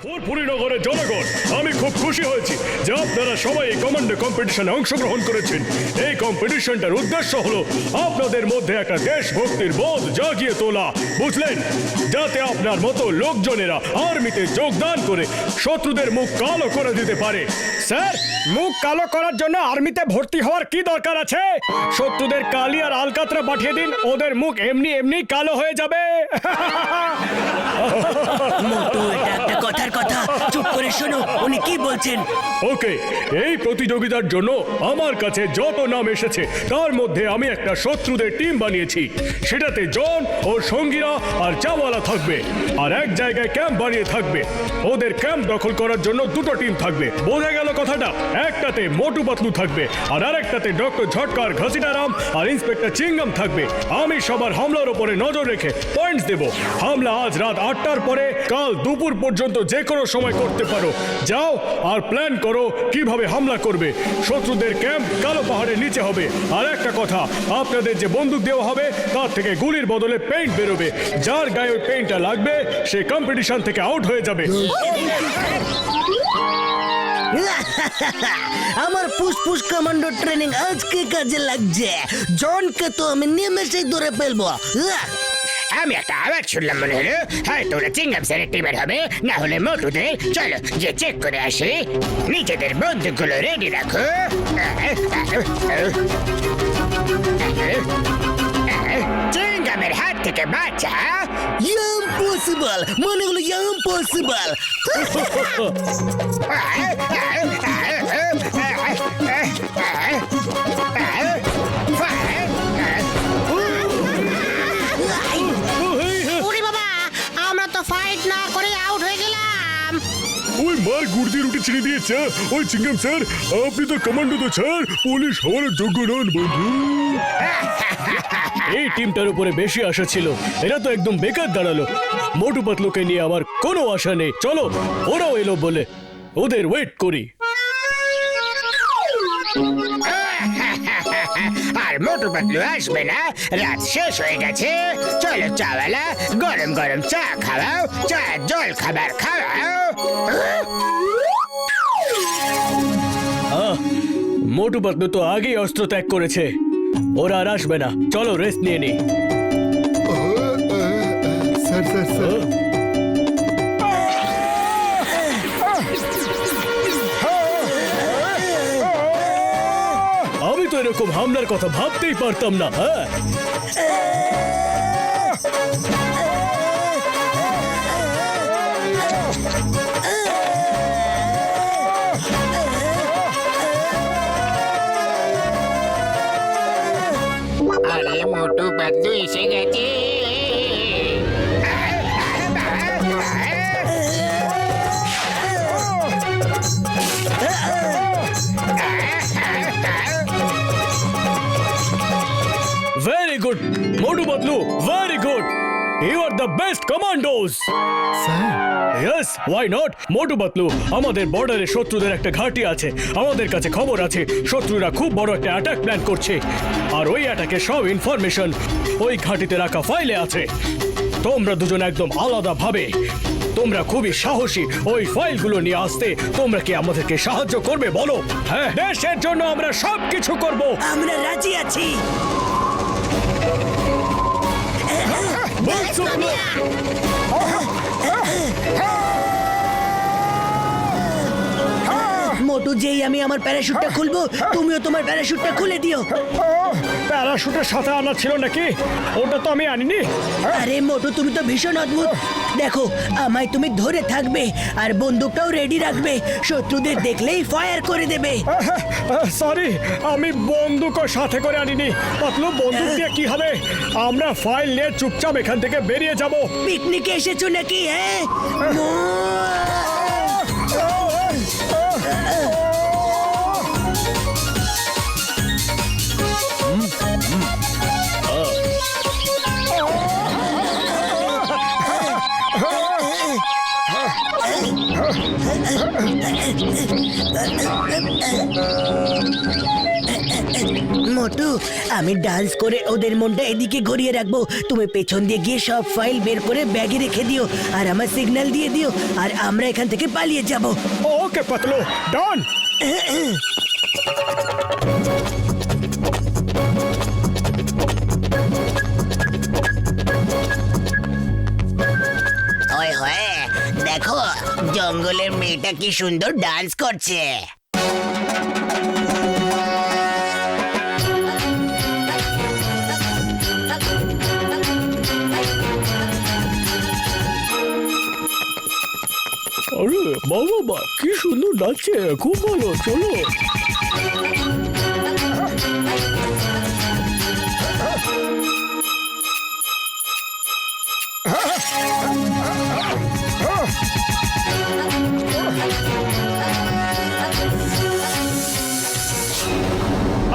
ফুরফুরিনগরের জনগণ, আমি খুব খুশি হয়েছি যে আপনারা সবাই এই কমান্ডো কম্পিটিশনে অংশগ্রহণ করেছেন। এই কম্পিটিশনটার উদ্দেশ্য হলো আপনাদের মধ্যে একটা দেশভক্তির বোধ জাগিয়ে তোলা, বুঝলেন? যাতে আপনার মতো লোকজনেরা আর্মিতে যোগদান করে শত্রুদের মুখ কালো করে দিতে পারে। স্যার, মুখ কালো করার জন্য আর্মিতে ভর্তি হওয়ার কি দরকার আছে? শত্রুদের কালি আর আলকাতরা পাঠিয়ে দিন, ওদের মুখ এমনি এমনি কালো হয়ে যাবে। মোটু, এটা একটা কথার কথা, চুপ করে শোনো উনি কি বলছেন। ওকে, এই প্রতিযোগিতার জন্য আমার কাছে যত নাম এসেছে তার মধ্যে আমি একটা শত্রুদের টিম বানিয়েছি। সেটাতে জন ও সঙ্গীরা আর চাওয়ালা থাকবে, আর এক জায়গায় ক্যাম্প বানিয়ে থাকবে। ওদের ক্যাম্প দখল করার জন্য দুটো টিম থাকবে, বোঝা গেল কথাটা? একটাতে মোটু পাতলু থাকবে আর আরেকটাতে ডক্টর ঝটকার, ঘসিটারাম আর ইন্সপেক্টর চিংগাম থাকবে। আমি সবার হামলার উপরে নজর রেখে পয়েন্টস দেব। হামলা আজ রাত 8টার পরে কাল দুপুর পর্যন্ত যে কোনো সময় করতে পারো। যাও আর প্ল্যান করো কিভাবে হামলা করবে। শত্রুদের ক্যাম্প কালো পাহাড়ের নিচে হবে। আর একটা কথা, আপনাদের যে বন্দুক দেওয়া হবে তার থেকে গুলির বদলে পেইন্ট বেরোবে। যার গায়ে ওই পেইন্টটা লাগবে সে কম্পিটিশন থেকে আউট হয়ে যাবে। আমার ফুসফুস কমান্ডো ট্রেনিং আজকে কাজে লাগছে। জনকে তো আমি নিমেষেই ধরে ফেলবো। আমি একটা আওয়াজ শুনলাম, মনে হলো হয়তো ওরা চিংগাম স্যারের টিমের হবে, না হলে মোটুদের। চলো যে চেক করে আসি। নিজেদের বন্দুকগুলো রেডি রাখো। চিংগামের হাত থেকে বাঁচা। ইম্পসিবল, মনে হলো ইম্পসিবল। ফাইট না করে আউট হয়ে গেলাম। ওই মার গুড়দি রুটি ছিঁড়ে দিয়েছে। ওই চিংগাম স্যার, আপনি তো কমান্ডো তো স্যার, পুলিশ হওয়ার যোগ্য নন বন্ধু। এই টিমটার উপরে বেশি আশা ছিল, এরা তো একদম বেকার দাঁড়ালো। মোটু পাতলুকে নিয়ে আমার কোনো আশা নেই। চলো, ওরাও এলো বলে ওদের ওয়েট করি। আর মোটু পাতলু আসবে না, রাত শেষ হয়ে গেছে। চলো চাওয়ালা, গরম গরম চা খাওয়াও, চা জল খাবার খাওয়াও। মোটু পাতলু তো আগেই অস্ত্র ত্যাগ করেছে, ওরা আর আসবে না। চলো রেস্ট নিয়ে নি। স্যার স্যার স্যার, আমি তো এরকম হামলার কথা ভাবতেই পারতাম না। হ্যাঁ, আরে মোটু পাতলু এসে গেছে। very good, Motu Patlu, very good. You are the best commandos. Sir Yes, why not? Motu Patlu, আমাদের বর্ডারে শত্রুদের একটা ঘাঁটি আছে। আমাদের কাছে খবর আছে শত্রুরা খুব বড় একটা অ্যাটাক প্ল্যান করছে। আর ওই অ্যাটাকের সব ইনফরমেশন ওই ঘাঁটিতে রাখা ফাইলে আছে। তোমরা দুজন একদম আলাদা ভাবে, তোমরা খুবই সাহসী। ওই ফাইলগুলো নিয়ে আসতে তোমরা কি আমাদেরকে সাহায্য করবে বলো? হ্যাঁ, দেশের জন্য আমরা সব কিছু করব। আমরা রাজি আছি। মোটু, যেই আমি আমার প্যারাশুটটা খুলবো তুমিও তোমার প্যারাশুটটা খুলে দিও। প্যারাশুটের সাথে আনা ছিল নাকি? ওটা তো আমি আনিনি। আরে মোটু, তুমি তো ভীষণ অদ্ভুত। দেখো, আমায় তুমি ধরে থাকবে আর বন্দুকটাও রেডি রাখবে। শত্রুদের দেখলেই ফায়ার করে দেবে। সরি, আমি বন্দুকও সাথে করে আনিনি। পাতলু, বন্দুক দিয়ে কি হবে? আমরা ফাইল নিয়ে চুপচাপ এখান থেকে বেরিয়ে যাব। পিকনিকে এসেছো নাকি? হ্যাঁ, মোটু, আমি ডান্স করে ওদের মনটা এদিকে ঘুরিয়ে রাখবো। তুমি পেছন দিয়ে গিয়ে সব ফাইল বের করে ব্যাগে রেখে দিও আর আমার সিগন্যাল দিয়ে দিও আর আমরা এখান থেকে পালিয়ে যাব। ওকে পাতলু, ডন। ওই হয়ে দেখো, জঙ্গলের মেয়েটা কি সুন্দর ডান্স করছে। আরে বাবা বা কি সুন্দর নাচছে, খুব ভালো, চলো।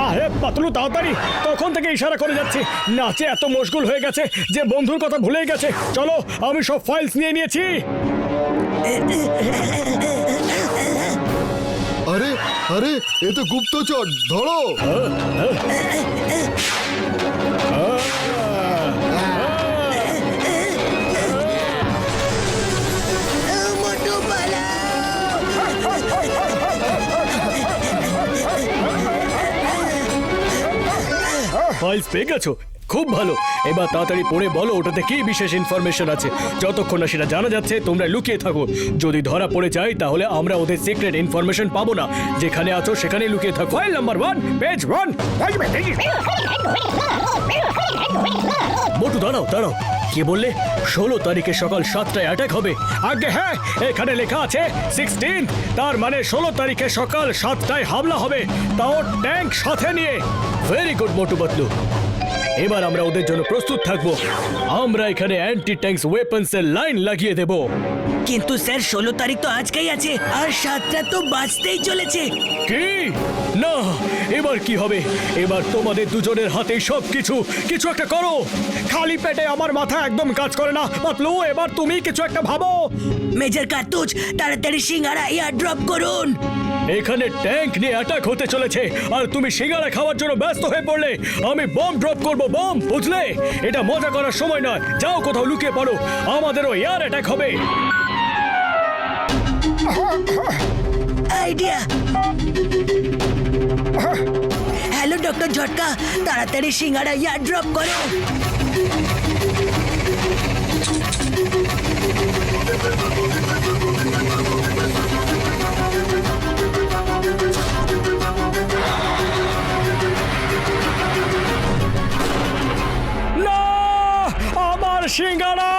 আরে পাতলু তাড়াতাড়ি, তখন থেকে ইশারা করে যাচ্ছে, নাচে এত মশগুল হয়ে গেছে যে বন্ধুর কথা ভুলেই গেছে। চলো, আমি সব ফাইলস নিয়ে নিয়েছি। আরে আরে এ তো গুপ্তচর, ধরো। মোটু পালাও। ফাইলস পেয়ে গেছো? খুব ভালো। এবার তাড়াতাড়ি পড়ে বলো ওটাতে কি বিশেষ ইনফরমেশন আছে। যতক্ষণ না সেটা জানা যাচ্ছে তোমরা লুকিয়ে থাকো। যদি ধরা পড়ে যায় তাহলে আমরা ওদের সিক্রেট ইনফরমেশন পাবো না। যেখানে আছো সেখানে লুকিয়ে থাকো। File number 1, page 1। মোটু দাঁড়াও দাঁড়াও, কি বললে? 16 তারিখে সকাল 7টায় অ্যাটাক হবে? আগে হ্যাঁ, এখানে লেখা আছে 16, তার মানে 16 তারিখে সকাল 7টায় হামলা হবে, তাও ট্যাঙ্ক সাথে নিয়ে। Very good Motu Patlu. এবার আমরা ওদের জন্য প্রস্তুত থাকবো। আমরা এখানে অ্যান্টি ট্যাঙ্কস ওয়েপন্স এর লাইন লাগিয়ে দেব। কিন্তু স্যার 16 তারিখ তো আজকেই আছে আর 7টা তো বাজতেই চলেছে। কি না, এবার কি হবে? এবার তোমাদের দুজনের হাতে সব কিছু একটা করো। খালি পেটে আমার মাথা একদম কাজ করে না পাতলু, এবার তুমি কিছু একটা ভাবো। মেজর কার্তুজ, তাড়াতাড়ি সিঙ্গারা এয়ার ড্রপ করুন। এখানে ট্যাঙ্ক নিয়ে অ্যাটাক হতে চলেছে আর তুমি সিঙ্গারা খাওয়ার জন্য ব্যস্ত হয়ে পড়লে। আমি বম ড্রপ করব, বম, বুঝলে? এটা মজা করার সময় নয়। যাও কোথাও লুকিয়ে পড়ো, আমাদেরও এয়ার অ্যাটাক হবে। আইডিয়া। হ্যালো ডক্টর ঝটকা, তাড়াতাড়ি সিঙ্গারা এয়ার ড্রপ করো। না, আমার সিঙ্গারা।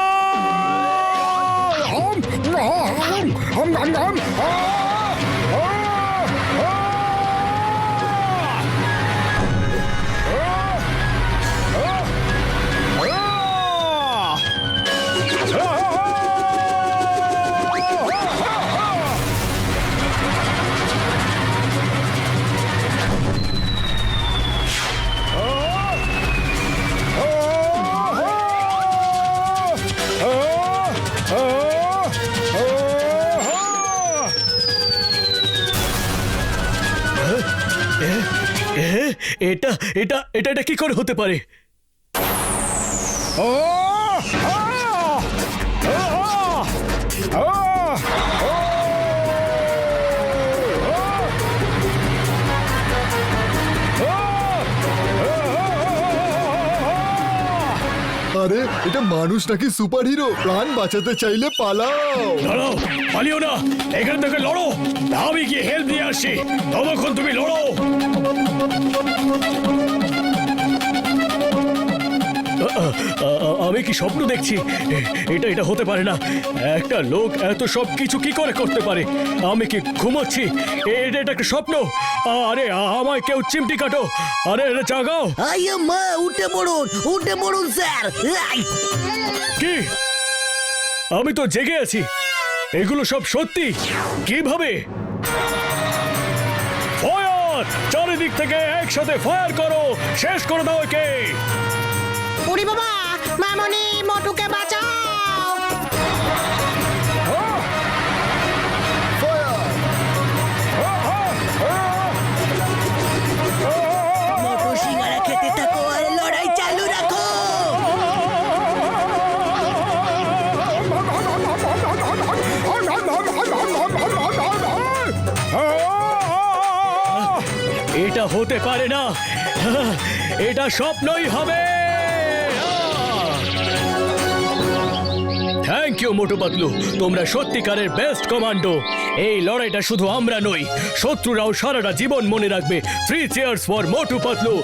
এটা এটা এটা এটা কি করে হতে পারে? আরে এটা মানুষ নাকি সুপার হিরো? প্রাণ বাঁচাতে চাইলে পালাও। দাঁড়াও, পালিও না, এখান থেকে লড়ো। আমি গিয়ে হেল্প দিয়ে আসছি, ততক্ষণ তুমি লড়ো। আমি কি স্বপ্ন দেখছি? এটা হতে পারে না। একটা লোক এত সব কিছু কি করে করতে পারে? আমি কি ঘুমোচ্ছি? এটা একটা স্বপ্ন। আরে আমায় কেউ চিমটি কাটো। আরে জাগাও। আইয়া মা, উঠে পড়ুন স্যার। কি? আমি তো জেগে আছি। এগুলো সব সত্যি? কিভাবে? ফায়ার! চারিদিক থেকে একসাথে ফায়ার করো, শেষ করে দাও একে। উড়ি বাবা, মামনি মোটুকে বাঁচাও। এটা হতে পারে না, এটা স্বপ্নই হবে। থ্যাংক ইউ মোটু পাতলু, তোমরা সত্যিকারের বেস্ট কমান্ডো। এই লড়াইটা শুধু আমরা নই, শত্রুরাও সারাটা জীবন মনে রাখবে। 3 cheers ফর মোটু পাতলু।